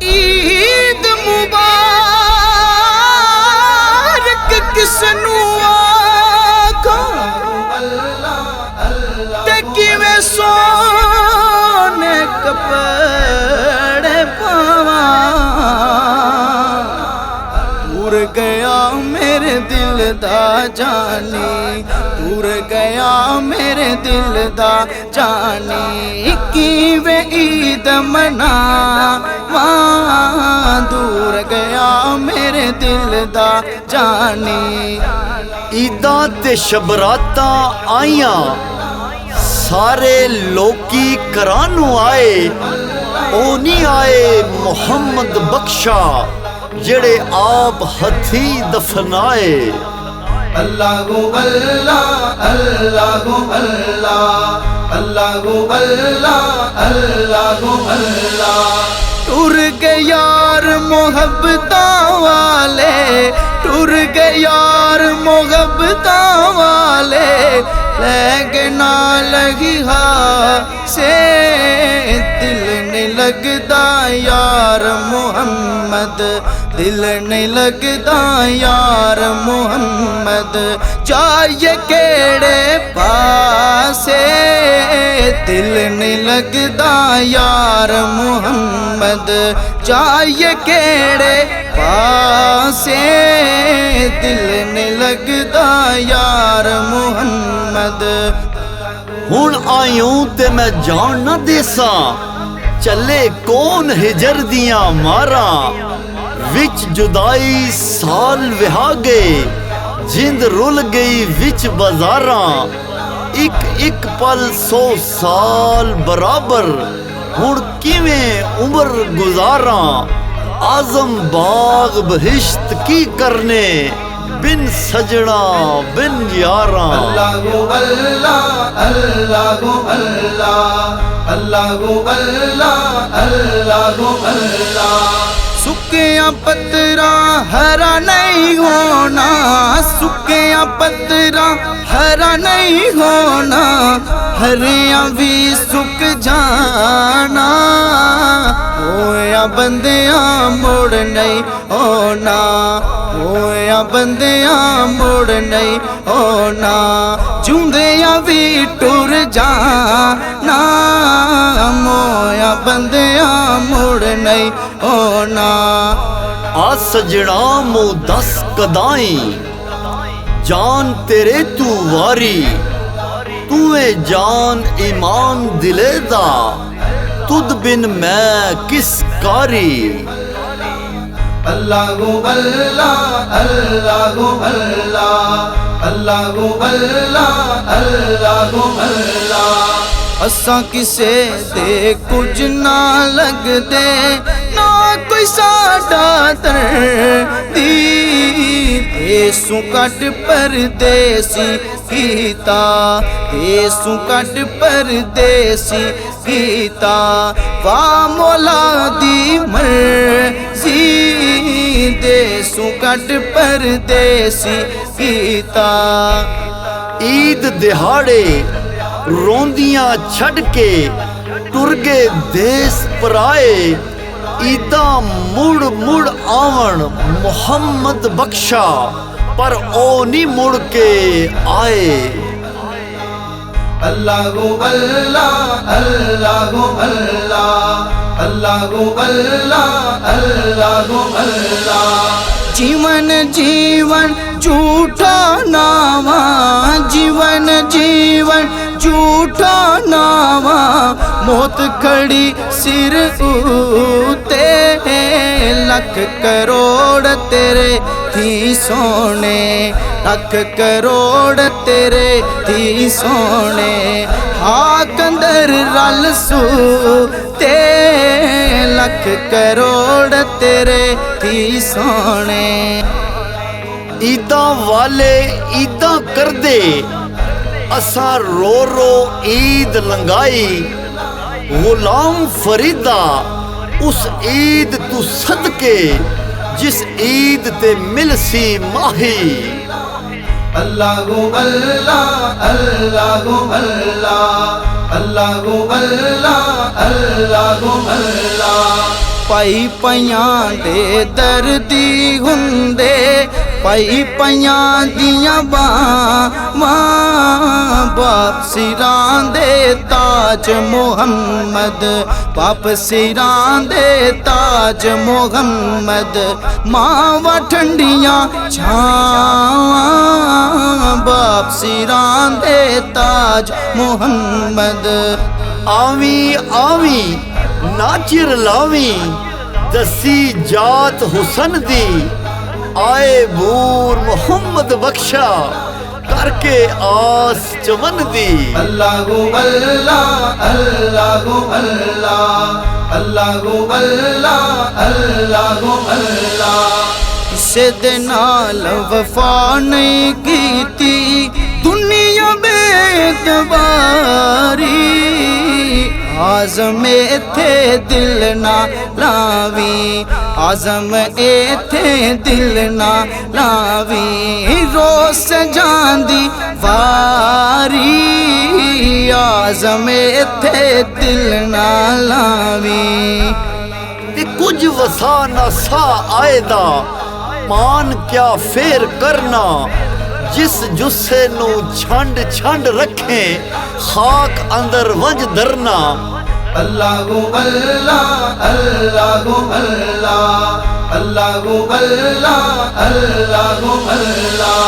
ईद मुबारक किसनू आखां ते किवें सोने कपड़े पावां। टूर गया मेरे दिल दा जानी, टूर गया मेरे दिल दा जानी, किवें ईद मनावां। दूर गया मेरे दिल दा जानी। ईदां ते शबरातां आईयां, सारे लोकी करानू आए। ओ नहीं आए मोहम्मद बख्शा, जेड़े आप हथी दफनाए। अल्लाहु अल्लाह अल्लाहु अल्लाह अल्लाहु अल्लाह अल्लाहु अल्लाह। टूर गए यार मोहब्बतां वाले, टूर गए यार मोहब्बतां वाले, लगे ना लगी हा से दिल नहीं लगदा यार मोहम्मद, दिल नहीं लगदा यार मोहम्मद। जाइए केड़े पासे दिल नहीं लगदा यार मोहम्मद, जाइए केड़े पासे दिल नहीं लगदा यार मोहम्मद। हुण आयूं ते मैं जान न देसां, चले कौन हिजर दियां मारां। विच जुदाई साल विहा गए, जिंद रुल गई विच बाजारां। एक एक पल 100 साल बराबर, हुण किवें उम्र गुजारां। आजम बाग बहिश्त की करने, बिन सजना बिन यारां। अल्लाहु अल्लाह अल्लाहु अल्लाह अल्लाहु अल्लाह अल्लाहु अल्लाह। सुक्कियां पत्तरा हरा नहीं होना, सुक्कियां पत्तरा हरा नहीं होना, हरियां भी सुक जाना। होया बंदियां मुड़ नहीं होना, होया बंदियां मुड़ नहीं होना, जुंदियां भी टुर जाना। मोया बंदियां मुड़ नहीं होना। आ सजना मो दस कदाई, जान तेरे तू वारी। तू है जान ईमान दिले दा, तुद बिन मैं किस कारी। अल्लाहु अल्लाह अल्लाहु अल्लाह अल्लाहु अल्लाह अल्लाहु अल्लाह। असां किसे दे कुछ ना लगदे, ना कोई साडा दर्दी। देसू कट परदेसी कीता, देसू कट परदेसी कीता। वाह मौला दी मर्जी, देसू कट परदेसी कीता। ईद दिहाड़े रोंदियां छड़ के, टुर गए देस पराए। ईदा मुड़ मुड़ आवन मोहम्मद बख्शा, पर ओ नी मुड़ के आए। अल्लाहु अल्लाह अल्लाहु अल्लाह अल्लाहु अल्लाह अल्लाहु अल्लाह। जीवन जीवन झूठा नावा, जीवन जीवन झूठा नावा। मौत खड़ी सिर उते, लख करोड़ तेरे थी सोने, लख करोड़ तेरे थी सोने। हाक अंदर रल सूते, लख करोड़ तेरे थी सोने। ईदा वाले ईदा कर दे, असा रो रो ईद लंगाई। गुलाम फरीदा उस ईद तू सदके, जिस ईद ते मिलसी माही। अल्लाहु अल्लाह अल्लाहु अल्लाह अल्लाहु अल्लाह अल्लाहु अल्लाह पाई पयां दे दर्दी हुंदे पाई पयां दियां बाप सिरां दे ताज मुहम्मद बाप सिरां दे ताज मुहम्मद मावा ठंडियां छावां बाप सिरां दे ताज मुहम्मद आवी आवी नाचिर लावी दसी जात हुसन दी आए बूर मोहम्मद बख्शा करके आस चमन दी अल्लाहु अल्लाह अल्लाहु अल्लाह अल्लाहु अल्लाह अल्लाहु अल्लाह किसे दे नाल वफा नहीं कीती दुनिया बेतबारी आज़म एथे दिल ना लावी आज़म एथे दिल ना लावी रोस जांदी वारी आज़म एथे दिल ना लावी ते कुछ वसा ना सा आएदा मान क्या फेर करना जिस जुस्से नू छंड छंड रखे खाक अंदर वंज धरना अल्लाहु अल्लाह अल्लाहु अल्लाह अल्लाहु अल्लाह अल्लाहु अल्लाह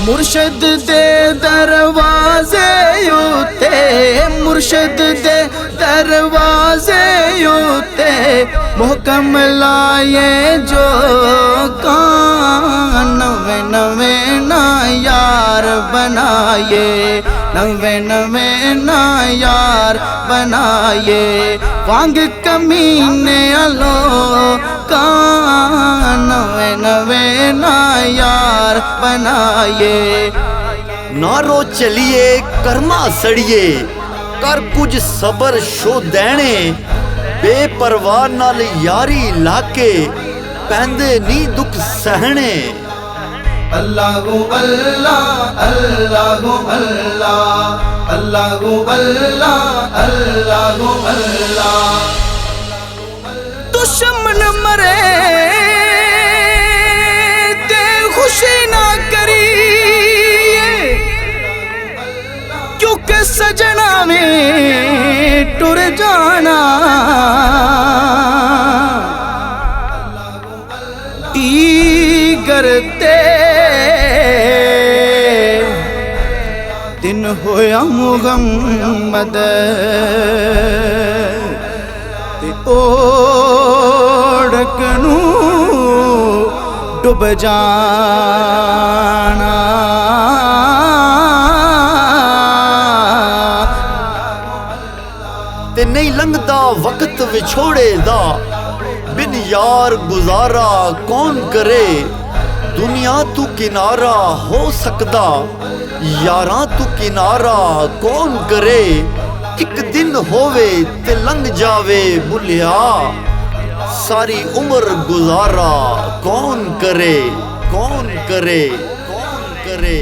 मुर्शिद दे दरवाजे उते मुर्शिद दे दरवाजे उते मुहकम लाए जो कान नवे नवे ना यार बनाए नवे नवे ना यार बनाए वांग कमीने अलो कान नवे नवे ना यार बनाए नारो चलिए कर्मा सड़िए कर कुछ सबर शो देने बेपरवाह नाल यारी लाके पैंदे नी दुख सहने अल्लाहु अल्लाह अल्लाहु अल्लाह अल्लाहु अल्लाह अल्लाहु अल्लाह दुश्मन मरे ते खुशी ना करी क्योंकि सजना में टुर जाना करते दिन होया मुहम्मद ते ओढ़क नू डुब जाना ते नहीं लंघदा वक्त विछोड़े दा बिन यार गुजारा कौन करे दुनिया तू किनारा हो सकदा यारा तू किनारा कौन करे एक दिन होवे ते लंघ जावे बुलिया सारी उम्र गुजारा कौन करे कौन करे कौन करे।